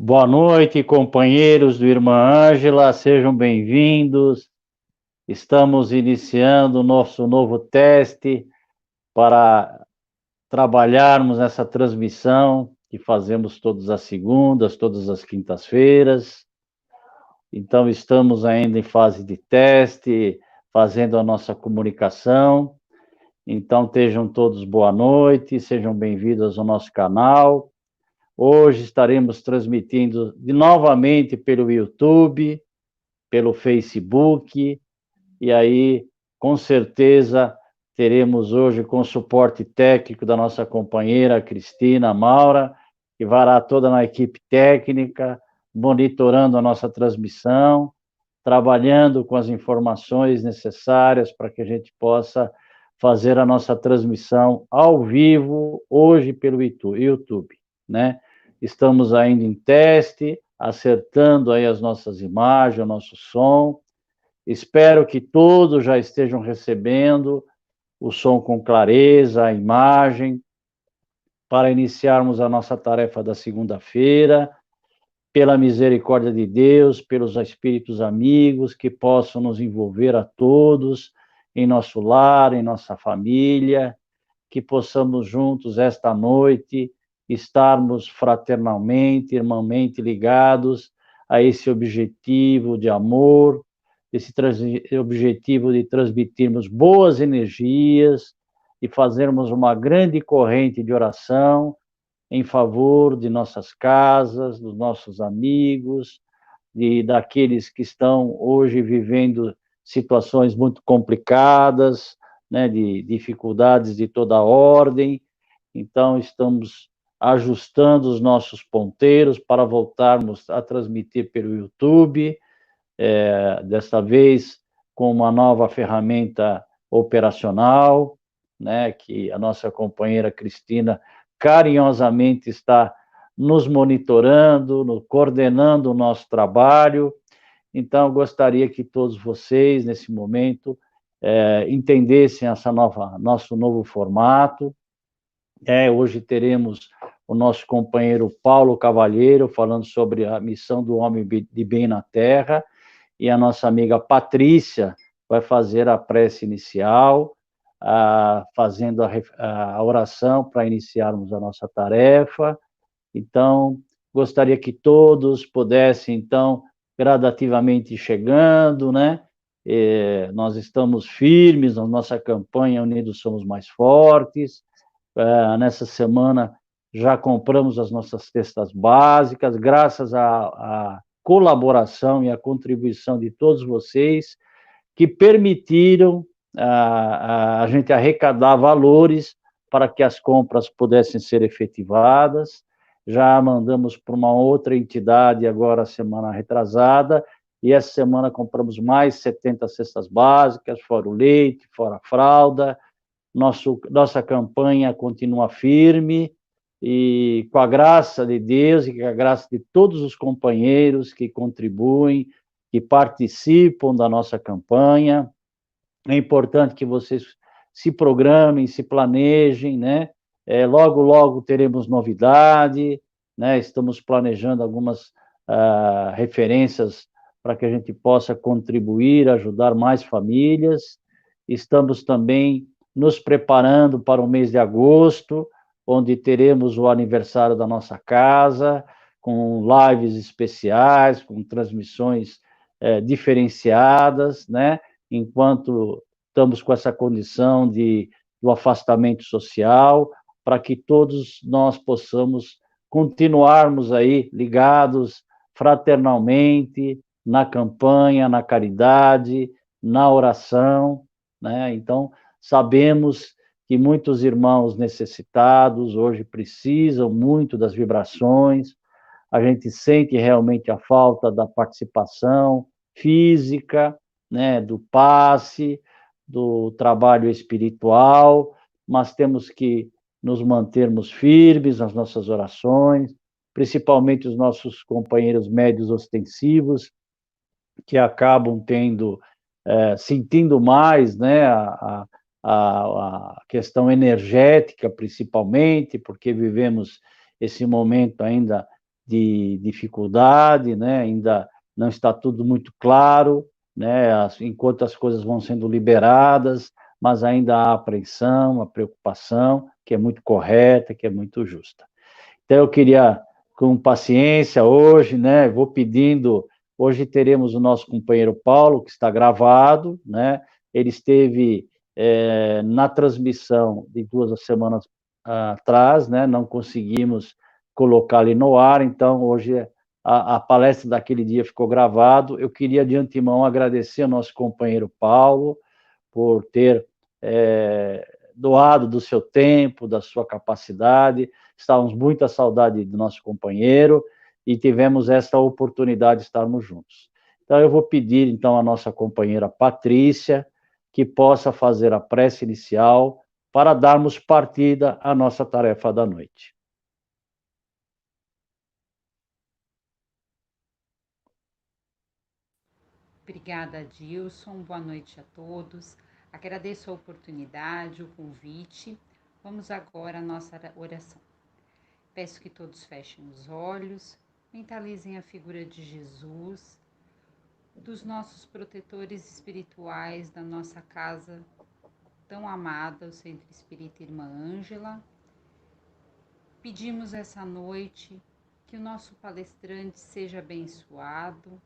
Boa noite, companheiros do Irmã Ângela, sejam bem-vindos. Estamos iniciando o nosso novo teste para trabalharmos nessa transmissão que fazemos todas as segundas, todas as quintas-feiras. Então, estamos ainda em fase de teste, fazendo a nossa comunicação. Então, estejam todos boa noite, sejam bem-vindos ao nosso canal. Hoje estaremos transmitindo novamente pelo YouTube, pelo Facebook, e aí, com certeza, teremos hoje com o suporte técnico da nossa companheira Cristina Maura, que vará toda na equipe técnica, monitorando a nossa transmissão, trabalhando com as informações necessárias para que a gente possa fazer a nossa transmissão ao vivo, hoje pelo YouTube, né? Estamos ainda em teste, acertando aí as nossas imagens, o nosso som. Espero que todos já estejam recebendo o som com clareza, a imagem, para iniciarmos a nossa tarefa da segunda-feira, pela misericórdia de Deus, pelos espíritos amigos que possam nos envolver a todos em nosso lar, em nossa família, que possamos juntos esta noite estarmos fraternalmente, irmãmente ligados a esse objetivo de amor, esse objetivo de transmitirmos boas energias e fazermos uma grande corrente de oração em favor de nossas casas, dos nossos amigos, daqueles que estão hoje vivendo situações muito complicadas, né, de dificuldades de toda ordem. Então, estamos ajustando os nossos ponteiros para voltarmos a transmitir pelo YouTube, desta vez com uma nova ferramenta operacional, né, que a nossa companheira Cristina carinhosamente está nos monitorando, coordenando o nosso trabalho. Então, eu gostaria que todos vocês, nesse momento, entendessem nosso novo formato. Hoje teremos o nosso companheiro Paulo Cavalheiro falando sobre a missão do homem de bem na Terra, e a nossa amiga Patrícia vai fazer a prece inicial, fazendo a oração para iniciarmos a nossa tarefa. Então, gostaria que todos pudessem, então, gradativamente ir chegando, né? Nós estamos firmes na nossa campanha Unidos Somos Mais Fortes. Nessa semana já compramos as nossas cestas básicas, graças à colaboração e à contribuição de todos vocês, que permitiram a gente arrecadar valores para que as compras pudessem ser efetivadas. Já mandamos para uma outra entidade agora, semana retrasada, e essa semana compramos mais 70 cestas básicas, fora o leite, fora a fralda. Nossa campanha continua firme, e com a graça de Deus e com a graça de todos os companheiros que contribuem, que participam da nossa campanha, é importante que vocês se programem, se planejem, né? Logo, logo teremos novidade, né? Estamos planejando algumas referências para que a gente possa contribuir, ajudar mais famílias. Estamos também nos preparando para o mês de agosto, onde teremos o aniversário da nossa casa, com lives especiais, com transmissões diferenciadas, né? Enquanto estamos com essa condição do afastamento social, para que todos nós possamos continuarmos aí ligados fraternalmente na campanha, na caridade, na oração, né? Então, sabemos que muitos irmãos necessitados hoje precisam muito das vibrações. A gente sente realmente a falta da participação física, né, do passe, do trabalho espiritual, mas temos que nos mantermos firmes nas nossas orações, principalmente os nossos companheiros médios ostensivos, que acabam sentindo mais, né, a questão energética, principalmente, porque vivemos esse momento ainda de dificuldade, né? Ainda não está tudo muito claro, né? Enquanto as coisas vão sendo liberadas, mas ainda há apreensão, a preocupação, que é muito correta, que é muito justa. Então, eu queria, com paciência, hoje, né? Vou pedindo. Hoje teremos o nosso companheiro Paulo, que está gravado, né? Ele esteve na transmissão de 2 semanas atrás, né? Não conseguimos colocar ele no ar, então hoje a palestra daquele dia ficou gravado. Eu queria de antemão agradecer ao nosso companheiro Paulo por ter doado do seu tempo, da sua capacidade. Estávamos muito à saudade do nosso companheiro e tivemos esta oportunidade de estarmos juntos. Então, eu vou pedir, então, à nossa companheira Patrícia que possa fazer a prece inicial para darmos partida à nossa tarefa da noite. Obrigada, Dilson. Boa noite a todos. Agradeço a oportunidade, o convite. Vamos agora à nossa oração. Peço que todos fechem os olhos, mentalizem a figura de Jesus, dos nossos protetores espirituais da nossa casa tão amada, o Centro Espírita Irmã Ângela. Pedimos essa noite que o nosso palestrante seja abençoado,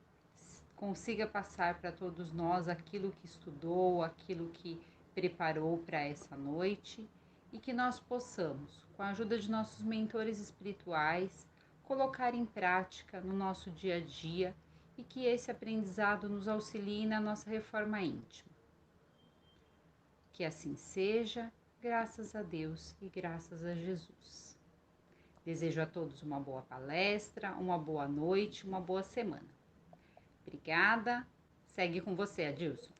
consiga passar para todos nós aquilo que estudou, aquilo que preparou para essa noite e que nós possamos, com a ajuda de nossos mentores espirituais, colocar em prática no nosso dia a dia e que esse aprendizado nos auxilie na nossa reforma íntima. Que assim seja, graças a Deus e graças a Jesus. Desejo a todos uma boa palestra, uma boa noite, uma boa semana. Obrigada. Segue com você, Adilson.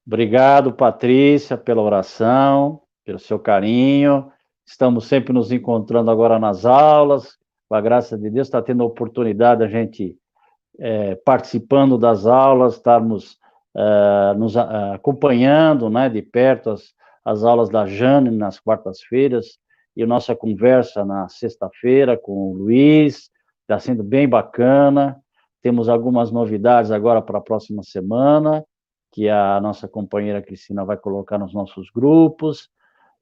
Obrigado, Patrícia, pela oração, pelo seu carinho. Estamos sempre nos encontrando agora nas aulas. Com a graça de Deus, está tendo a oportunidade a gente participando das aulas, estarmos nos acompanhando, né, de perto as aulas da Jane nas quartas-feiras e a nossa conversa na sexta-feira com o Luiz. Está sendo bem bacana. Temos algumas novidades agora para a próxima semana, que a nossa companheira Cristina vai colocar nos nossos grupos.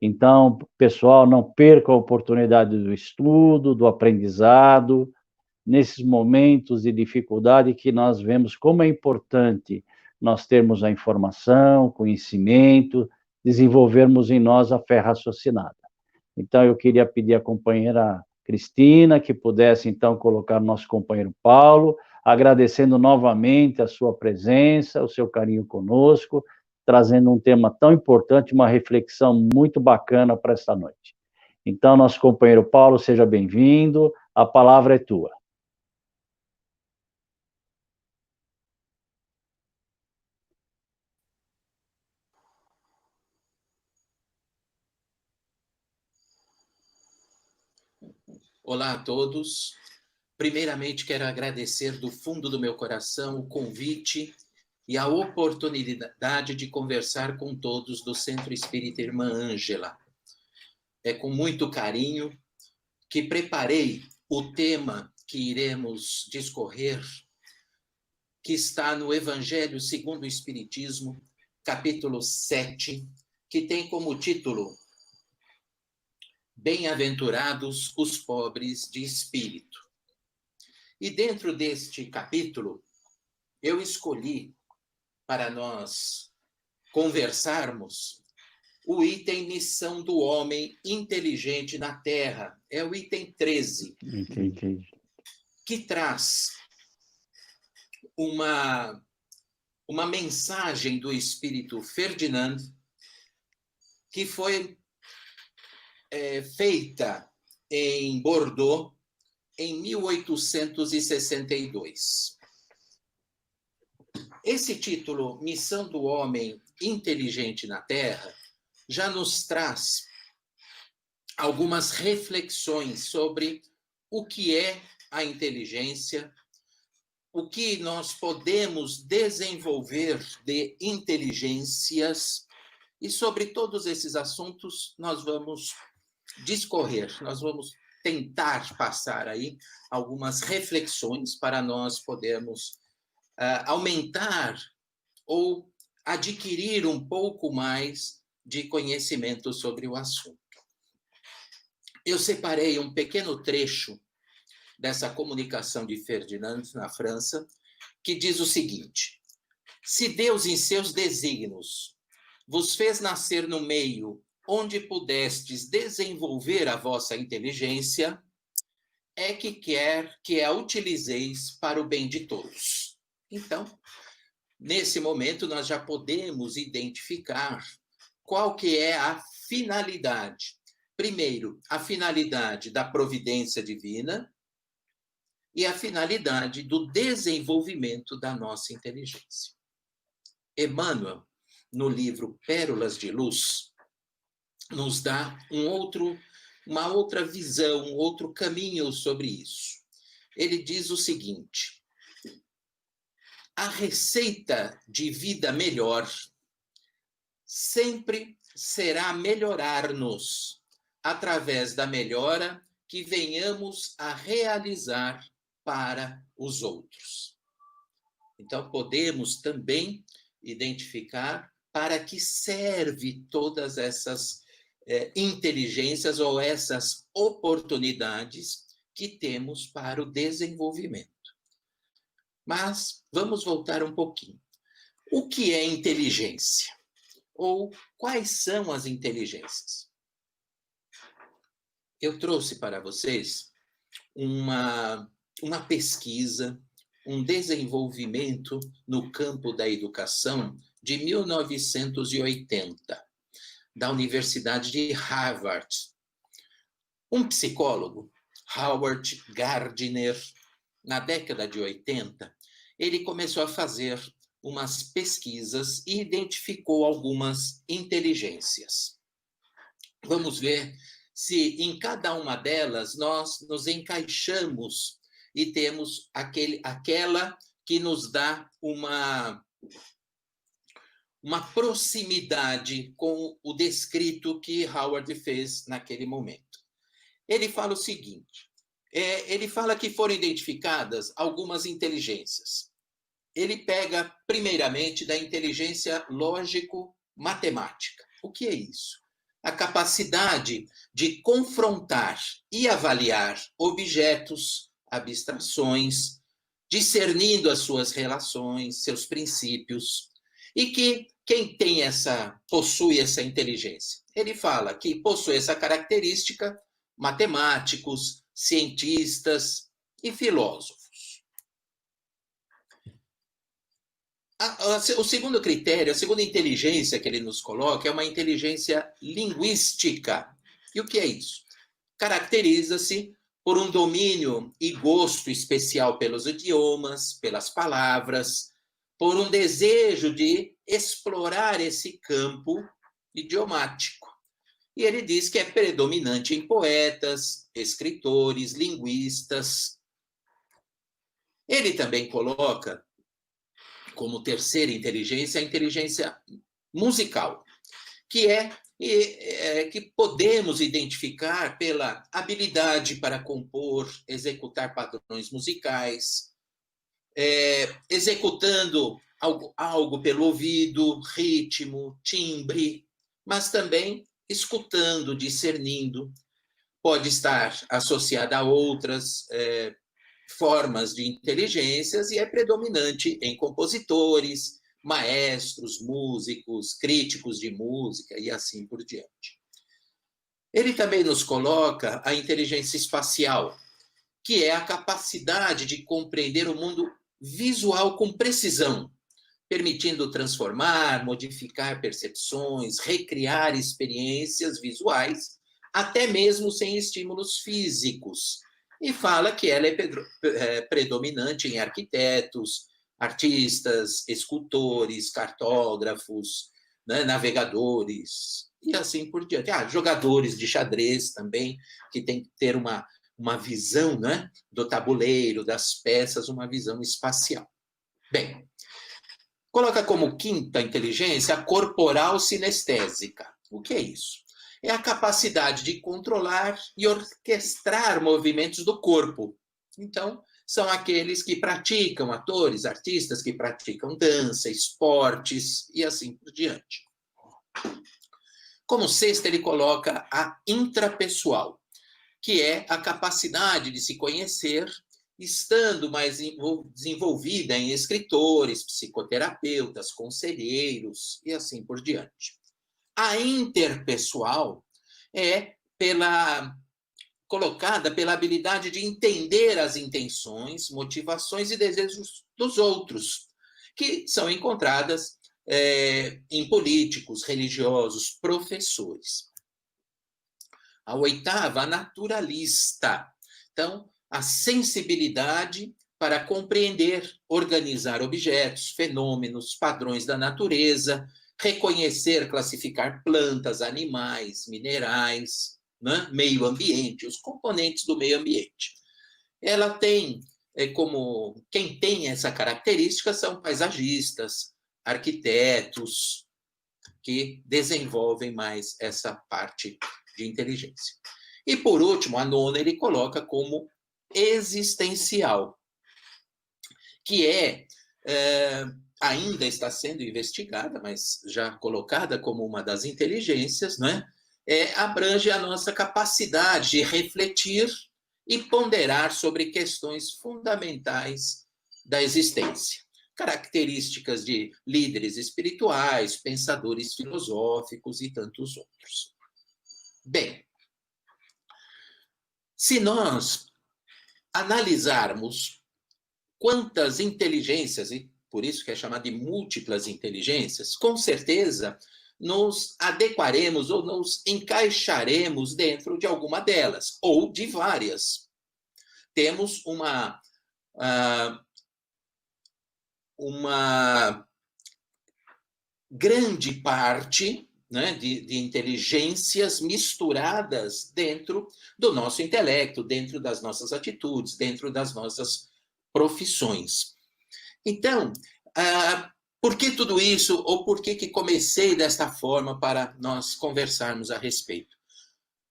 Então, pessoal, não perca a oportunidade do estudo, do aprendizado, nesses momentos de dificuldade que nós vemos como é importante nós termos a informação, conhecimento, desenvolvermos em nós a fé raciocinada. Então, eu queria pedir à companheira Cristina que pudesse, então, colocar o nosso companheiro Paulo, agradecendo novamente a sua presença, o seu carinho conosco, trazendo um tema tão importante, uma reflexão muito bacana para esta noite. Então, nosso companheiro Paulo, seja bem-vindo, a palavra é tua. Olá a todos. Primeiramente, quero agradecer do fundo do meu coração o convite e a oportunidade de conversar com todos do Centro Espírita Irmã Ângela. É com muito carinho que preparei o tema que iremos discorrer, que está no Evangelho segundo o Espiritismo, capítulo 7, que tem como título Bem-aventurados os pobres de espírito. E dentro deste capítulo, eu escolhi para nós conversarmos o item Missão do Homem Inteligente na Terra. É o item 13. Entendi. Que traz uma mensagem do Espírito Ferdinand que foi feita em Bordeaux em 1862. Esse título, Missão do Homem Inteligente na Terra, já nos traz algumas reflexões sobre o que é a inteligência, o que nós podemos desenvolver de inteligências, e sobre todos esses assuntos nós vamos discorrer, nós vamos tentar passar aí algumas reflexões para nós podermos aumentar ou adquirir um pouco mais de conhecimento sobre o assunto. Eu separei um pequeno trecho dessa comunicação de Ferdinand na França, que diz o seguinte: se Deus, em seus desígnios, vos fez nascer no meio onde pudestes desenvolver a vossa inteligência, é que quer que a utilizeis para o bem de todos. Então, nesse momento, nós já podemos identificar qual que é a finalidade. Primeiro, a finalidade da providência divina e a finalidade do desenvolvimento da nossa inteligência. Emmanuel, no livro Pérolas de Luz, nos dá uma outra visão, um outro caminho sobre isso. Ele diz o seguinte: a receita de vida melhor sempre será melhorar-nos através da melhora que venhamos a realizar para os outros. Então, podemos também identificar para que serve todas essas inteligências ou essas oportunidades que temos para o desenvolvimento. Mas vamos voltar um pouquinho. O que é inteligência? Ou quais são as inteligências? Eu trouxe para vocês uma pesquisa, um desenvolvimento no campo da educação de 1980, da Universidade de Harvard. Um psicólogo, Howard Gardner, na década de 80, ele começou a fazer umas pesquisas e identificou algumas inteligências. Vamos ver se em cada uma delas nós nos encaixamos e temos aquela que nos dá uma proximidade com o descrito que Howard fez naquele momento. Ele fala o seguinte, ele fala que foram identificadas algumas inteligências. Ele pega, primeiramente, da inteligência lógico-matemática. O que é isso? A capacidade de confrontar e avaliar objetos, abstrações, discernindo as suas relações, seus princípios, e que quem possui essa inteligência? Ele fala que possui essa característica matemáticos, cientistas e filósofos. O segundo critério, a segunda inteligência que ele nos coloca é uma inteligência linguística. E o que é isso? Caracteriza-se por um domínio e gosto especial pelos idiomas, pelas palavras, por um desejo de explorar esse campo idiomático. E ele diz que é predominante em poetas, escritores, linguistas. Ele também coloca como terceira inteligência a inteligência musical, que que podemos identificar pela habilidade para compor, executar padrões musicais, executando algo pelo ouvido, ritmo, timbre, mas também escutando, discernindo. Pode estar associada a outras formas de inteligências e é predominante em compositores, maestros, músicos, críticos de música e assim por diante. Ele também nos coloca a inteligência espacial, que é a capacidade de compreender o mundo visual com precisão, permitindo transformar, modificar percepções, recriar experiências visuais, até mesmo sem estímulos físicos. E fala que ela é predominante em arquitetos, artistas, escultores, cartógrafos, né, navegadores, e assim por diante. Jogadores de xadrez também, que tem que ter uma visão, né, do tabuleiro, das peças, uma visão espacial. Bem, coloca como quinta inteligência a corporal sinestésica. O que é isso? é a capacidade de controlar e orquestrar movimentos do corpo. Então, são aqueles que praticam, atores, artistas que praticam dança, esportes e assim por diante. Como sexta, ele coloca a intrapessoal, que é a capacidade de se conhecer, estando mais desenvolvida em escritores, psicoterapeutas, conselheiros e assim por diante. A interpessoal é colocada pela habilidade de entender as intenções, motivações e desejos dos outros, que são encontradas em políticos, religiosos, professores. A oitava, a naturalista. Então, a sensibilidade para compreender, organizar objetos, fenômenos, padrões da natureza, reconhecer, classificar plantas, animais, minerais, né? Meio ambiente, os componentes do meio ambiente. Ela tem como quem tem essa característica são paisagistas, arquitetos, que desenvolvem mais essa parte de inteligência. E, por último, a nona ele coloca como existencial, que ainda está sendo investigada, mas já colocada como uma das inteligências, né? Abrange a nossa capacidade de refletir e ponderar sobre questões fundamentais da existência. Características de líderes espirituais, pensadores filosóficos e tantos outros. Bem, se nós analisarmos quantas inteligências, e por isso que é chamado de múltiplas inteligências, com certeza nos adequaremos ou nos encaixaremos dentro de alguma delas, ou de várias. Temos uma grande parte, né, de inteligências misturadas dentro do nosso intelecto, dentro das nossas atitudes, dentro das nossas profissões. Então, por que tudo isso, ou por que comecei desta forma para nós conversarmos a respeito?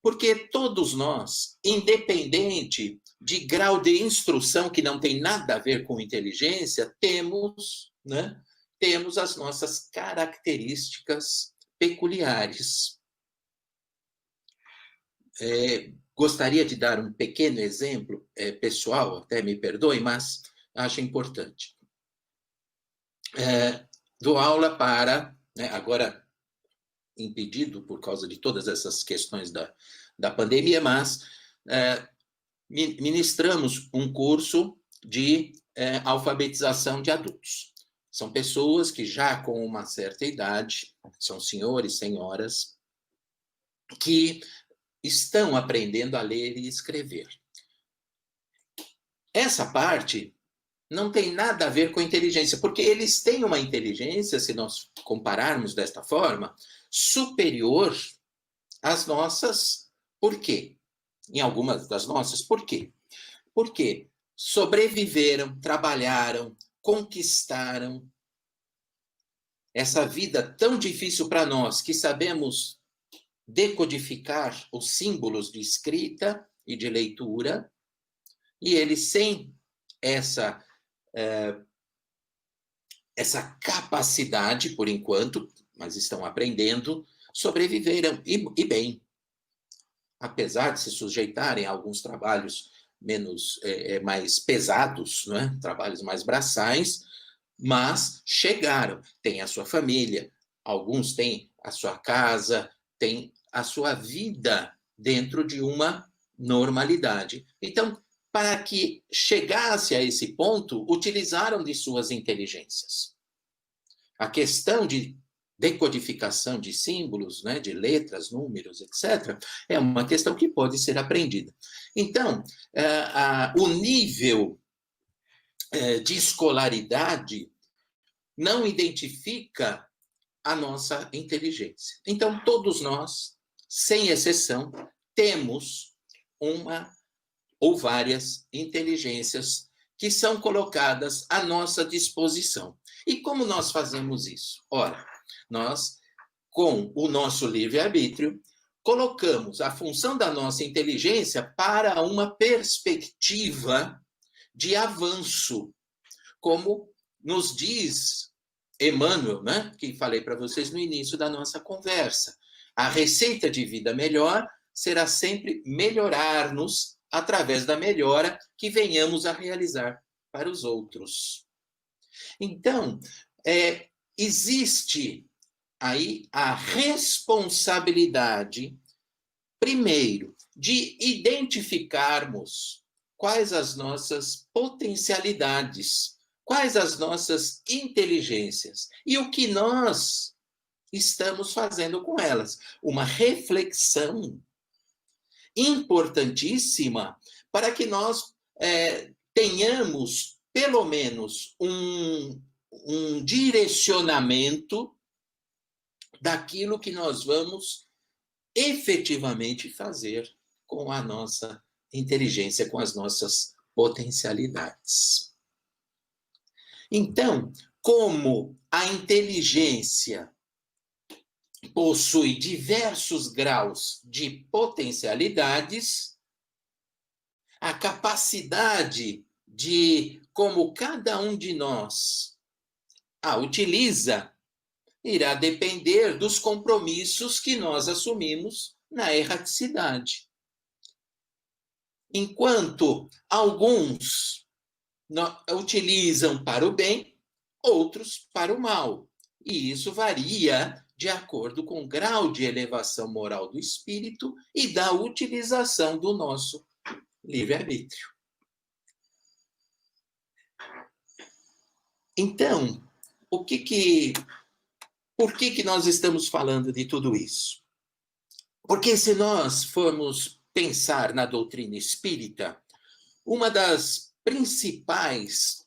Porque todos nós, independente de grau de instrução, que não tem nada a ver com inteligência, temos as nossas características peculiares. Gostaria de dar um pequeno exemplo pessoal, até me perdoe, mas acho importante. Dou aula para, agora impedido por causa de todas essas questões da pandemia, mas ministramos um curso de alfabetização de adultos. São pessoas que já com uma certa idade, são senhores, senhoras, que estão aprendendo a ler e escrever. Essa parte não tem nada a ver com inteligência, porque eles têm uma inteligência, se nós compararmos desta forma, superior às nossas. Por quê? Em algumas das nossas, por quê? Porque sobreviveram, trabalharam, conquistaram essa vida tão difícil para nós, que sabemos decodificar os símbolos de escrita e de leitura, e eles, sem essa capacidade, por enquanto, mas estão aprendendo, sobreviveram, e bem. Apesar de se sujeitarem a alguns trabalhos mais pesados, né? Trabalhos mais braçais, mas chegaram, têm a sua família, alguns têm a sua casa, têm a sua vida dentro de uma normalidade. Então, para que chegasse a esse ponto, utilizaram de suas inteligências. A questão de decodificação de símbolos, né, de letras, números, etc., é uma questão que pode ser aprendida. Então, o nível de escolaridade não identifica a nossa inteligência. Então, todos nós, sem exceção, temos uma ou várias inteligências que são colocadas à nossa disposição. E como nós fazemos isso? Ora, nós, com o nosso livre-arbítrio, colocamos a função da nossa inteligência para uma perspectiva de avanço, como nos diz Emmanuel, né? Que falei para vocês no início da nossa conversa. A receita de vida melhor será sempre melhorar-nos através da melhora que venhamos a realizar para os outros. Então, existe aí a responsabilidade, primeiro, de identificarmos quais as nossas potencialidades, quais as nossas inteligências e o que nós estamos fazendo com elas. Uma reflexão importantíssima para que nós tenhamos, pelo menos, um direcionamento daquilo que nós vamos efetivamente fazer com a nossa inteligência, com as nossas potencialidades. Então, como a inteligência possui diversos graus de potencialidades, a capacidade de como cada um de nós a utiliza irá depender dos compromissos que nós assumimos na erraticidade. Enquanto alguns utilizam para o bem, outros para o mal. E isso varia de acordo com o grau de elevação moral do espírito e da utilização do nosso livre-arbítrio. Então, por que nós estamos falando de tudo isso? Porque se nós formos pensar na doutrina espírita, uma das principais,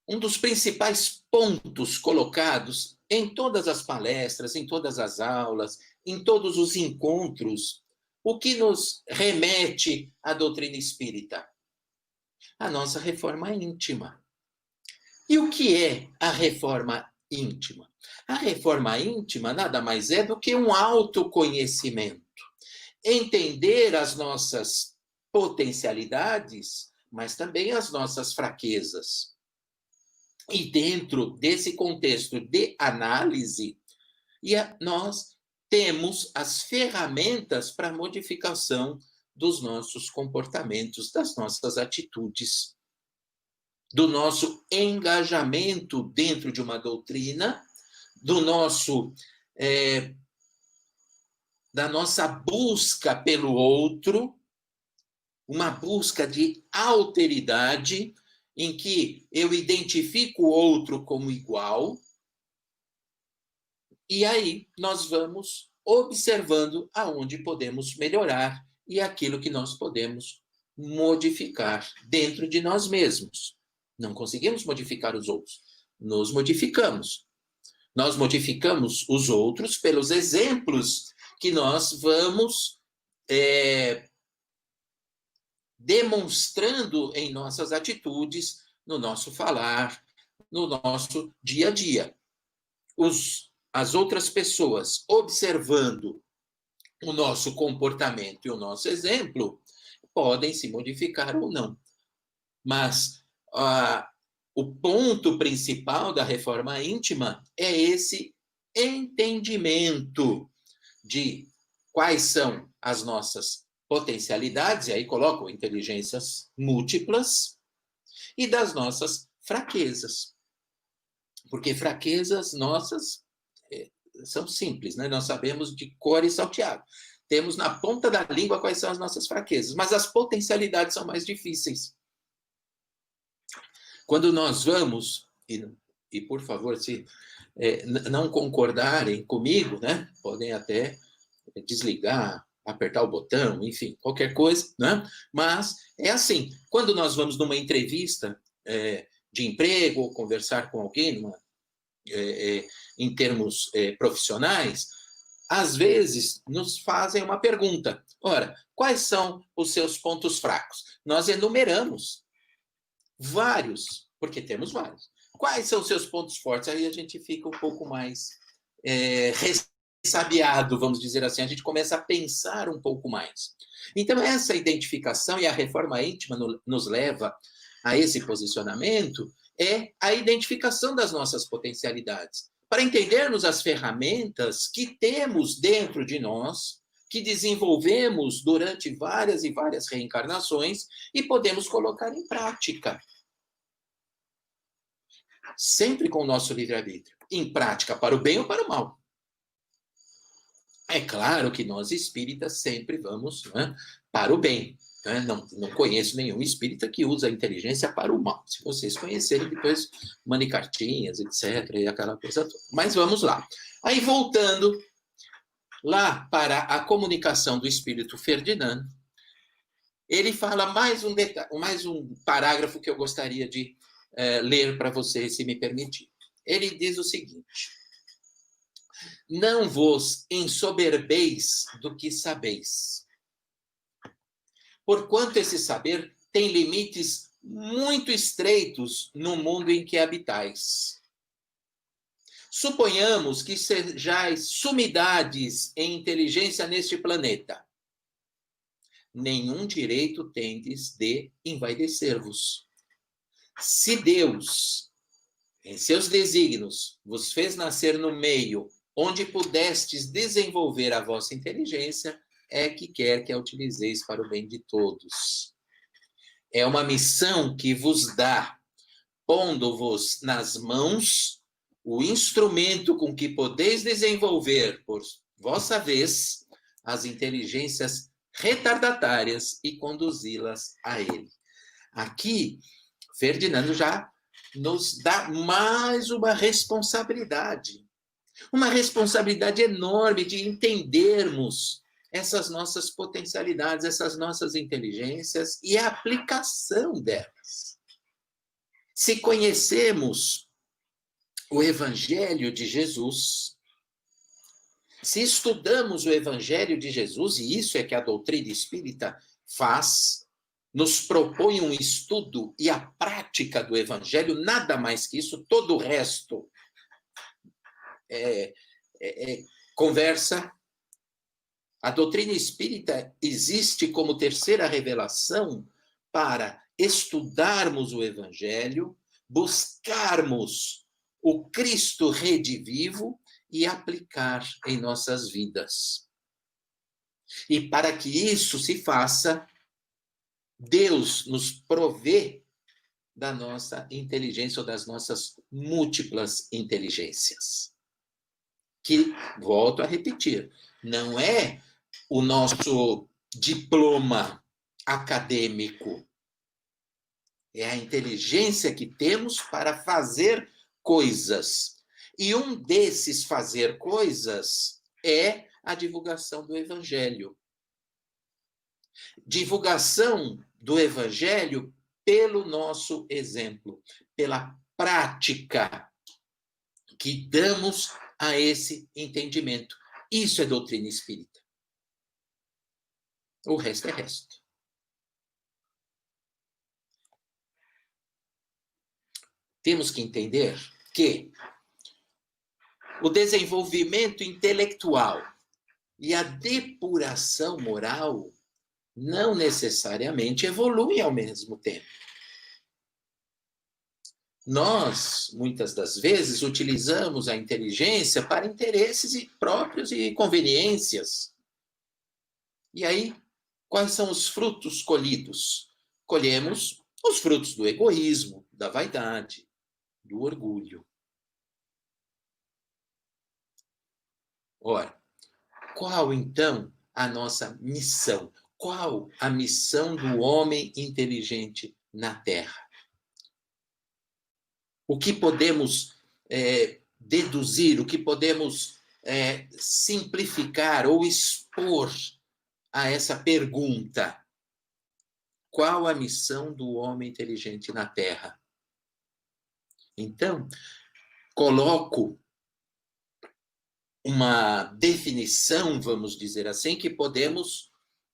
um dos principais pontos colocados em todas as palestras, em todas as aulas, em todos os encontros, o que nos remete à doutrina espírita? A nossa reforma íntima. E o que é a reforma íntima? A reforma íntima nada mais é do que um autoconhecimento. Entender as nossas potencialidades, mas também as nossas fraquezas. E dentro desse contexto de análise, nós temos as ferramentas para modificação dos nossos comportamentos, das nossas atitudes, do nosso engajamento dentro de uma doutrina, do nosso da nossa busca pelo outro, uma busca de alteridade, em que eu identifico o outro como igual, e aí nós vamos observando aonde podemos melhorar e aquilo que nós podemos modificar dentro de nós mesmos. Não conseguimos modificar os outros, nos modificamos. Nós modificamos os outros pelos exemplos que nós vamos demonstrando em nossas atitudes, no nosso falar, no nosso dia a dia. As outras pessoas observando o nosso comportamento e o nosso exemplo podem se modificar ou não. Mas o ponto principal da reforma íntima é esse entendimento de quais são as nossas potencialidades, e aí coloco inteligências múltiplas, e das nossas fraquezas. Porque fraquezas nossas são simples, né? Nós sabemos de cor e salteado. Temos na ponta da língua quais são as nossas fraquezas, mas as potencialidades são mais difíceis. Quando nós vamos, e por favor, se não concordarem comigo, né? Podem até desligar, apertar o botão, enfim, qualquer coisa, né? Mas é assim, quando nós vamos numa entrevista de emprego, ou conversar com alguém em termos profissionais, às vezes nos fazem uma pergunta. Ora, quais são os seus pontos fracos? Nós enumeramos vários, porque temos vários. Quais são os seus pontos fortes? Aí a gente fica um pouco mais sabiado, vamos dizer assim, a gente começa a pensar um pouco mais. Então, essa identificação, e a reforma íntima nos leva a esse posicionamento, é a identificação das nossas potencialidades, para entendermos as ferramentas que temos dentro de nós, que desenvolvemos durante várias e várias reencarnações e podemos colocar em prática. Sempre com o nosso livre-arbítrio. Em prática, para o bem ou para o mal. É claro que nós espíritas sempre vamos, né, para o bem. Né? Não conheço nenhum espírita que usa a inteligência para o mal. Se vocês conhecerem, depois mandem cartinhas, etc. E aquela coisa toda. Mas vamos lá. Aí, voltando lá para a comunicação do espírito Ferdinando, ele fala mais um parágrafo que eu gostaria de ler para vocês, se me permitir. Ele diz o seguinte: não vos ensoberbeis do que sabeis, porquanto esse saber tem limites muito estreitos no mundo em que habitais. Suponhamos que sejais sumidades em inteligência neste planeta. Nenhum direito tendes de envaidecer-vos. Se Deus, em seus desígnios, vos fez nascer no meio onde pudestes desenvolver a vossa inteligência, é que quer que a utilizeis para o bem de todos. É uma missão que vos dá, pondo-vos nas mãos o instrumento com que podeis desenvolver, por vossa vez, as inteligências retardatárias e conduzi-las a ele. Aqui, Ferdinando já nos dá mais uma responsabilidade enorme de entendermos essas nossas potencialidades, essas nossas inteligências e a aplicação delas. Se conhecemos o Evangelho de Jesus, se estudamos o Evangelho de Jesus, e isso é que a doutrina espírita faz, nos propõe um estudo e a prática do Evangelho, nada mais que isso, todo o resto conversa. A doutrina espírita existe como terceira revelação para estudarmos o Evangelho, buscarmos o Cristo redivivo e aplicar em nossas vidas. E para que isso se faça, Deus nos provê da nossa inteligência ou das nossas múltiplas inteligências. Que, volto a repetir, não é o nosso diploma acadêmico. É a inteligência que temos para fazer coisas. E um desses fazer coisas é a divulgação do Evangelho. Divulgação do Evangelho pelo nosso exemplo, pela prática que damos a esse entendimento. Isso é doutrina espírita. O resto é resto. Temos que entender que o desenvolvimento intelectual e a depuração moral não necessariamente evoluem ao mesmo tempo. Nós, muitas das vezes, utilizamos a inteligência para interesses próprios e conveniências. E aí, quais são os frutos colhidos? Colhemos os frutos do egoísmo, da vaidade, do orgulho. Ora, qual então a nossa missão? Qual a missão do homem inteligente na Terra? O que podemos deduzir, o que podemos simplificar ou expor a essa pergunta? Qual a missão do homem inteligente na Terra? Então, coloco uma definição, vamos dizer assim, que podemos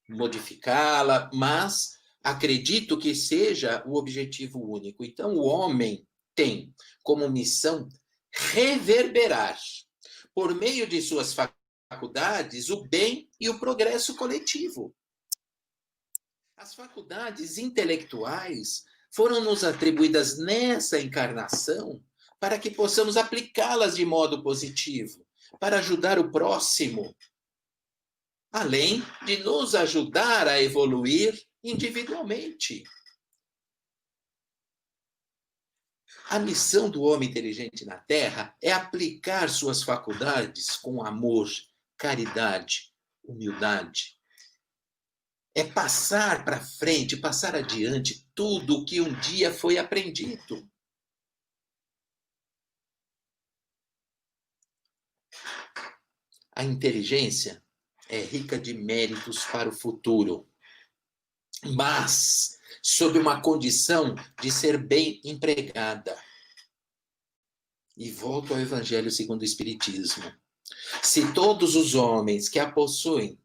modificá-la, mas acredito que seja o objetivo único. Então, o homem tem como missão reverberar, por meio de suas faculdades o bem e o progresso coletivo. As faculdades intelectuais foram nos atribuídas nessa encarnação para que possamos aplicá-las de modo positivo, para ajudar o próximo, além de nos ajudar a evoluir individualmente. A missão do homem inteligente na Terra é aplicar suas faculdades com amor, caridade, humildade. É passar para frente, passar adiante tudo o que um dia foi aprendido. A inteligência é rica de méritos para o futuro, mas sob uma condição de ser bem empregada. E volto ao Evangelho segundo o Espiritismo. Se todos os homens que a possuem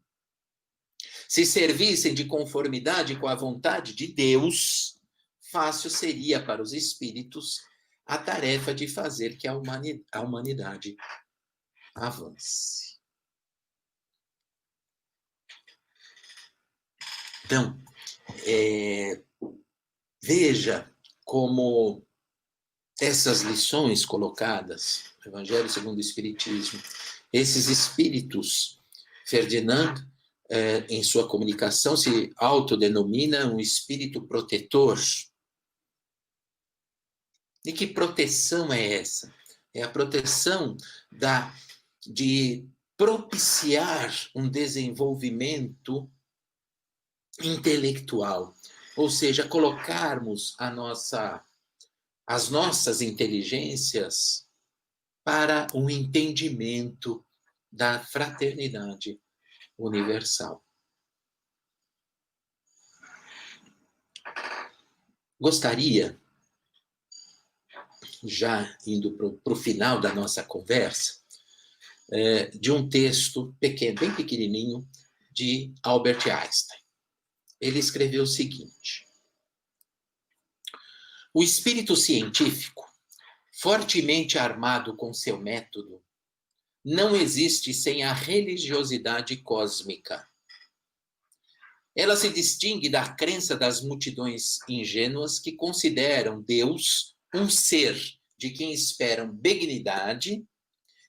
se servissem de conformidade com a vontade de Deus, fácil seria para os espíritos a tarefa de fazer que a humanidade avance. Então, veja como essas lições colocadas no Evangelho segundo o Espiritismo, esses espíritos, Ferdinand, em sua comunicação, se autodenomina um espírito protetor. E que proteção é essa? É a proteção de propiciar um desenvolvimento intelectual, ou seja, colocarmos as nossas inteligências para um entendimento da fraternidade universal. Gostaria, já indo para o final da nossa conversa, de um texto pequeno, bem pequenininho, de Albert Einstein. Ele escreveu o seguinte: o espírito científico, fortemente armado com seu método, não existe sem a religiosidade cósmica. Ela se distingue da crença das multidões ingênuas que consideram Deus um ser de quem esperam benignidade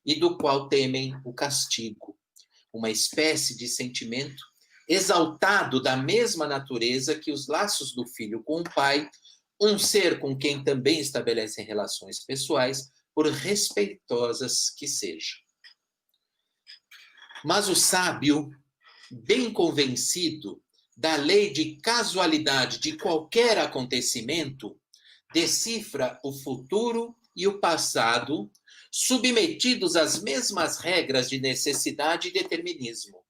e do qual temem o castigo, uma espécie de sentimento exaltado da mesma natureza que os laços do filho com o pai, um ser com quem também estabelecem relações pessoais, por respeitosas que sejam. Mas o sábio, bem convencido da lei de casualidade de qualquer acontecimento, decifra o futuro e o passado, submetidos às mesmas regras de necessidade e determinismo.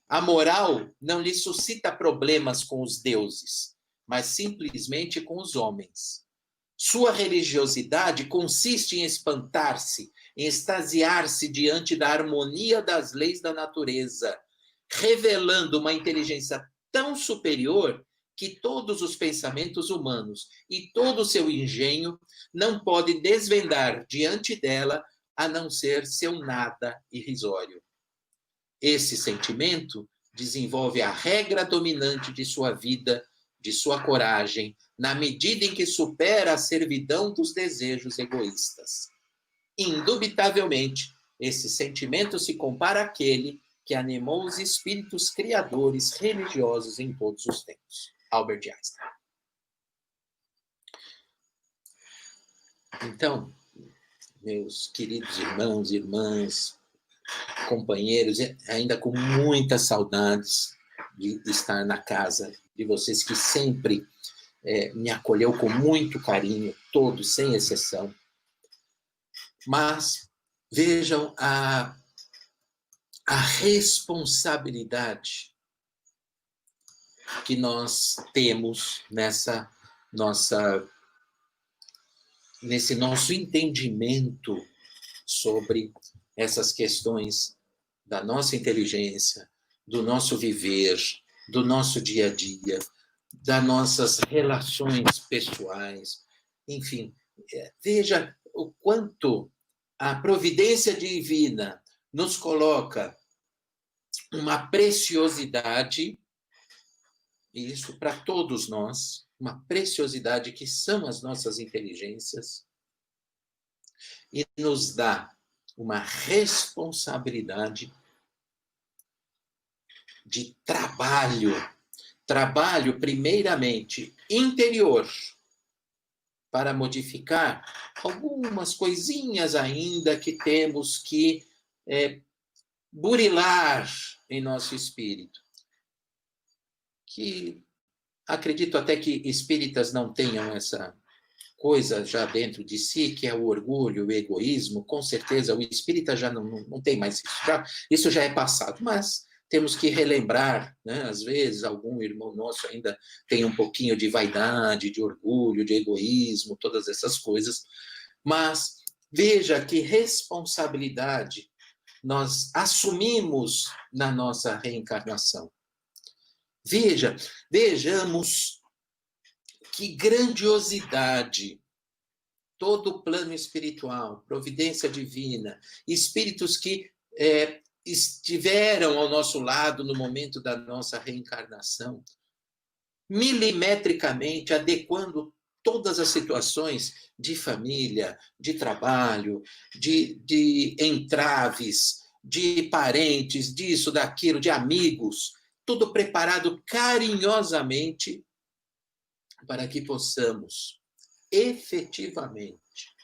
A moral não lhe suscita problemas com os deuses, mas simplesmente com os homens. Sua religiosidade consiste em espantar-se, em extasiar-se diante da harmonia das leis da natureza, revelando uma inteligência tão superior que todos os pensamentos humanos e todo o seu engenho não podem desvendar diante dela a não ser seu nada irrisório. Esse sentimento desenvolve a regra dominante de sua vida, de sua coragem, na medida em que supera a servidão dos desejos egoístas. Indubitavelmente, esse sentimento se compara àquele que animou os espíritos criadores religiosos em todos os tempos. Albert Einstein. Então, meus queridos irmãos e irmãs, companheiros, ainda com muitas saudades de estar na casa de vocês, que sempre me acolheu com muito carinho, todos, sem exceção. Mas vejam a responsabilidade que nós temos nesse nosso entendimento sobre essas questões da nossa inteligência, do nosso viver, do nosso dia a dia, das nossas relações pessoais, enfim. Veja o quanto a providência divina nos coloca uma preciosidade, isso para todos nós, uma preciosidade que são as nossas inteligências, e nos dá uma responsabilidade de trabalho. Trabalho, primeiramente, interior, para modificar algumas coisinhas ainda que temos que burilar em nosso espírito. Que acredito até que espíritas não tenham essa coisa já dentro de si, que é o orgulho, o egoísmo. Com certeza o espírita já não tem mais isso. Isso já é passado, mas temos que relembrar, né? Às vezes algum irmão nosso ainda tem um pouquinho de vaidade, de orgulho, de egoísmo, todas essas coisas. Mas veja que responsabilidade nós assumimos na nossa reencarnação. Vejamos que grandiosidade, todo o plano espiritual, providência divina, espíritos que estiveram ao nosso lado no momento da nossa reencarnação, milimetricamente adequando todas as situações de família, de trabalho, de entraves, de parentes, disso, daquilo, de amigos, tudo preparado carinhosamente para que possamos efetivamente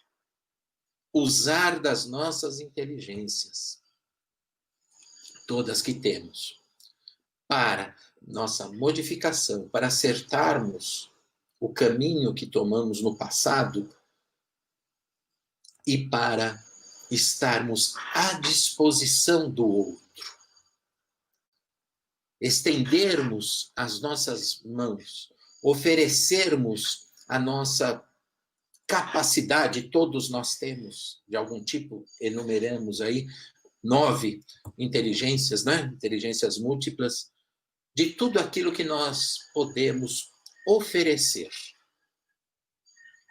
usar das nossas inteligências, todas que temos, para nossa modificação, para acertarmos o caminho que tomamos no passado e para estarmos à disposição do outro. Estendermos as nossas mãos, oferecermos a nossa capacidade, todos nós temos, de algum tipo, enumeramos aí, 9 inteligências, né? Inteligências múltiplas, de tudo aquilo que nós podemos oferecer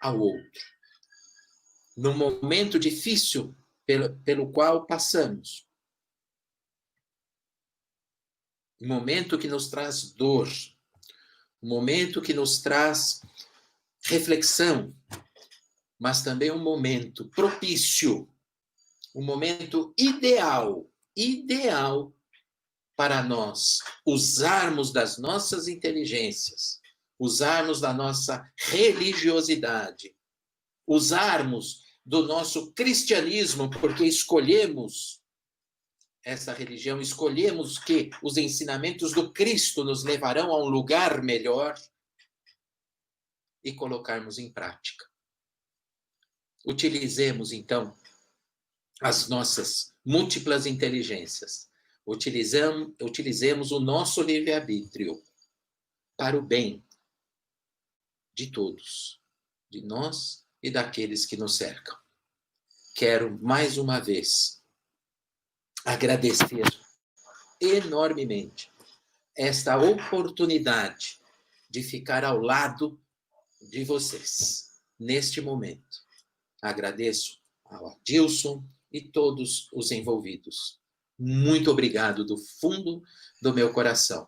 ao outro. No momento difícil pelo qual passamos, um momento que nos traz dor, um momento que nos traz reflexão, mas também um momento propício, um momento ideal para nós usarmos das nossas inteligências, usarmos da nossa religiosidade, usarmos do nosso cristianismo, porque escolhemos essa religião, escolhemos que os ensinamentos do Cristo nos levarão a um lugar melhor e colocarmos em prática. Utilizemos, então, as nossas múltiplas inteligências. Utilizemos o nosso livre-arbítrio para o bem de todos, de nós e daqueles que nos cercam. Quero, mais uma vez, agradecer enormemente esta oportunidade de ficar ao lado de vocês neste momento. Agradeço ao Adilson e todos os envolvidos. Muito obrigado do fundo do meu coração.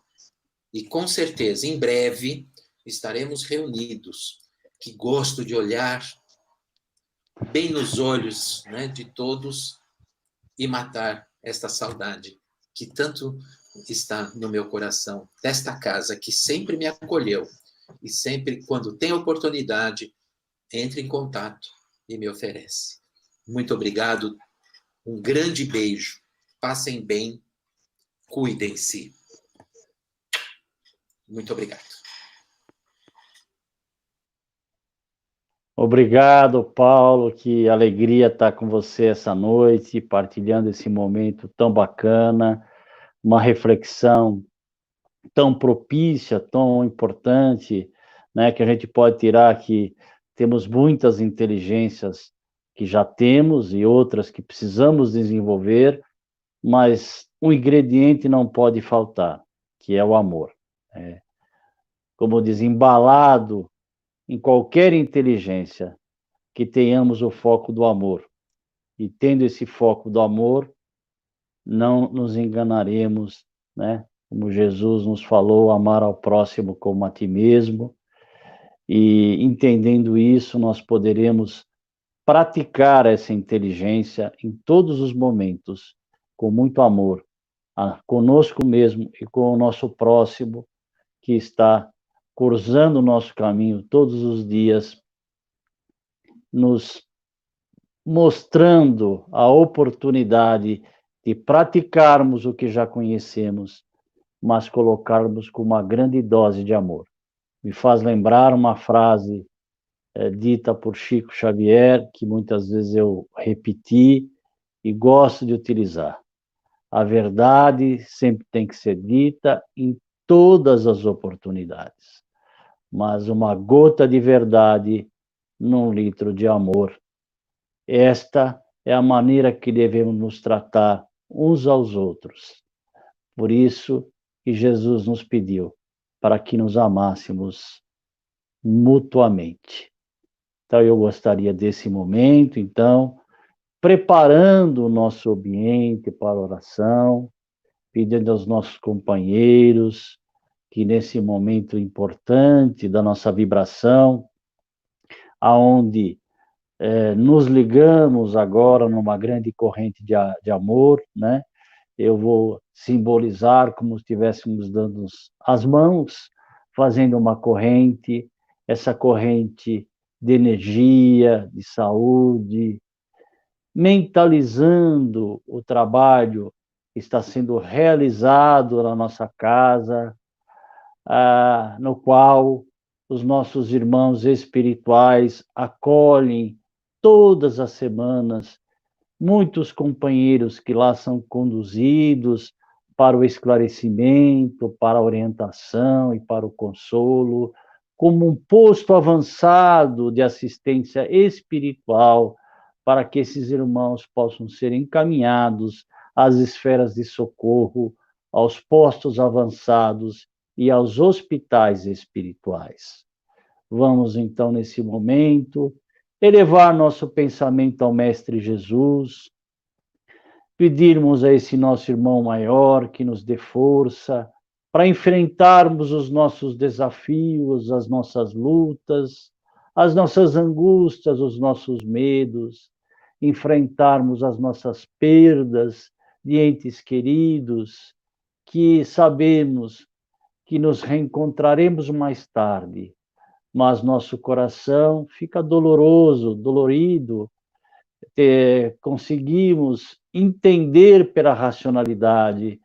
E com certeza, em breve, estaremos reunidos, que gosto de olhar bem nos olhos, né, de todos e matar esta saudade que tanto está no meu coração, desta casa que sempre me acolheu e sempre, quando tem oportunidade, entra em contato e me oferece. Muito obrigado, um grande beijo, passem bem, cuidem-se. Muito obrigado. Obrigado, Paulo, que alegria estar com você essa noite, partilhando esse momento tão bacana, uma reflexão tão propícia, tão importante, né, que a gente pode tirar que temos muitas inteligências que já temos e outras que precisamos desenvolver, mas um ingrediente não pode faltar, que é o amor. Como diz, embalado em qualquer inteligência, que tenhamos o foco do amor. E tendo esse foco do amor, não nos enganaremos, né? Como Jesus nos falou, amar ao próximo como a ti mesmo, e entendendo isso, nós poderemos praticar essa inteligência em todos os momentos, com muito amor, conosco mesmo e com o nosso próximo, que está cruzando o nosso caminho todos os dias, nos mostrando a oportunidade de praticarmos o que já conhecemos, mas colocarmos com uma grande dose de amor. Me faz lembrar uma frase dita por Chico Xavier, que muitas vezes eu repeti e gosto de utilizar. A verdade sempre tem que ser dita em todas as oportunidades, mas uma gota de verdade num litro de amor. Esta é a maneira que devemos nos tratar uns aos outros. Por isso que Jesus nos pediu para que nos amássemos mutuamente. Então, eu gostaria desse momento, então, preparando o nosso ambiente para a oração, pedindo aos nossos companheiros que nesse momento importante da nossa vibração, aonde nos ligamos agora numa grande corrente de amor, né? Eu vou simbolizar como se estivéssemos dando as mãos, fazendo uma corrente, essa corrente de energia, de saúde, mentalizando o trabalho que está sendo realizado na nossa casa, no qual os nossos irmãos espirituais acolhem todas as semanas muitos companheiros que lá são conduzidos para o esclarecimento, para a orientação e para o consolo, como um posto avançado de assistência espiritual, para que esses irmãos possam ser encaminhados às esferas de socorro, aos postos avançados e aos hospitais espirituais. Vamos, então, nesse momento, elevar nosso pensamento ao Mestre Jesus, pedirmos a esse nosso irmão maior que nos dê força para enfrentarmos os nossos desafios, as nossas lutas, as nossas angústias, os nossos medos, enfrentarmos as nossas perdas de entes queridos, que sabemos que nos reencontraremos mais tarde, mas nosso coração fica dolorido, conseguimos entender pela racionalidade,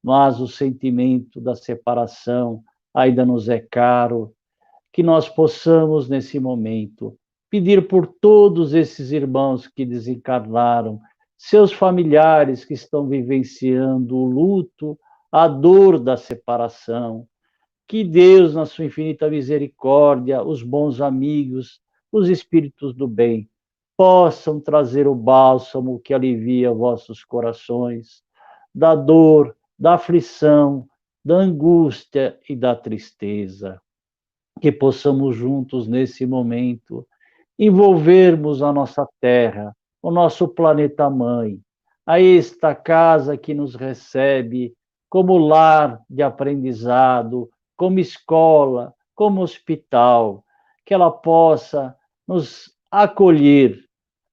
mas o sentimento da separação ainda nos é caro, que nós possamos, nesse momento, pedir por todos esses irmãos que desencarnaram, seus familiares que estão vivenciando o luto, a dor da separação, que Deus, na sua infinita misericórdia, os bons amigos, os espíritos do bem, possam trazer o bálsamo que alivia vossos corações, da dor, da aflição, da angústia e da tristeza. Que possamos juntos, nesse momento, envolvermos a nossa terra, o nosso planeta mãe, a esta casa que nos recebe como lar de aprendizado, como escola, como hospital, que ela possa nos acolher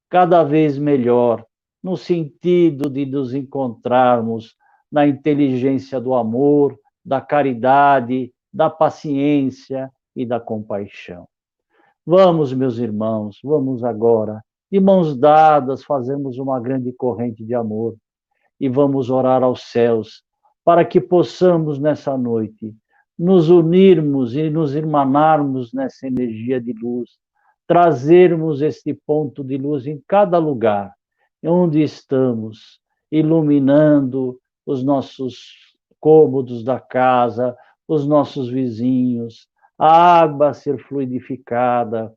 cada vez melhor, no sentido de nos encontrarmos na inteligência do amor, da caridade, da paciência e da compaixão. Vamos, meus irmãos, vamos agora, de mãos dadas, fazemos uma grande corrente de amor e vamos orar aos céus para que possamos, nessa noite, nos unirmos e nos irmanarmos nessa energia de luz, trazermos este ponto de luz em cada lugar onde estamos, iluminando os nossos cômodos da casa, os nossos vizinhos, a água a ser fluidificada,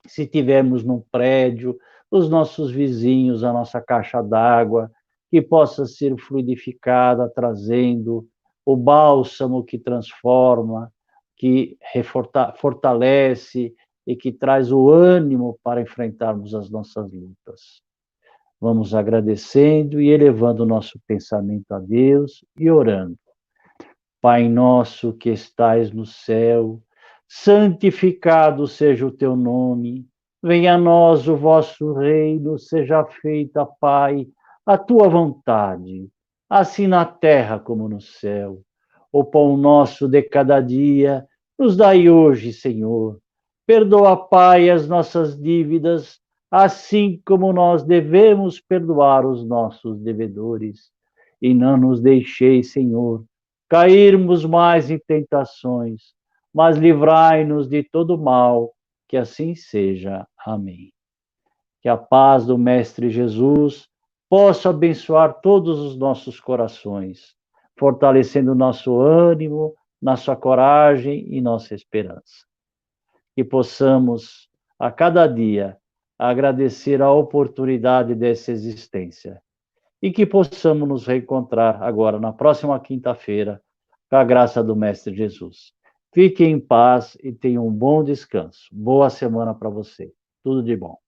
se tivermos num prédio, os nossos vizinhos, a nossa caixa d'água, que possa ser fluidificada, trazendo o bálsamo que transforma, que fortalece e que traz o ânimo para enfrentarmos as nossas lutas. Vamos agradecendo e elevando o nosso pensamento a Deus e orando. Pai nosso que estais no céu, santificado seja o teu nome. Venha a nós o vosso reino, seja feita, Pai, a tua vontade, assim na terra como no céu. O pão nosso de cada dia, nos dai hoje, Senhor. Perdoa, Pai, as nossas dívidas, assim como nós devemos perdoar os nossos devedores. E não nos deixeis, Senhor, cairmos mais em tentações, mas livrai-nos de todo mal, que assim seja. Amém. Que a paz do Mestre Jesus possa abençoar todos os nossos corações, fortalecendo nosso ânimo, nossa coragem e nossa esperança. Que possamos, a cada dia, agradecer a oportunidade dessa existência e que possamos nos reencontrar agora, na próxima quinta-feira, com a graça do Mestre Jesus. Fiquem em paz e tenham um bom descanso. Boa semana para você. Tudo de bom.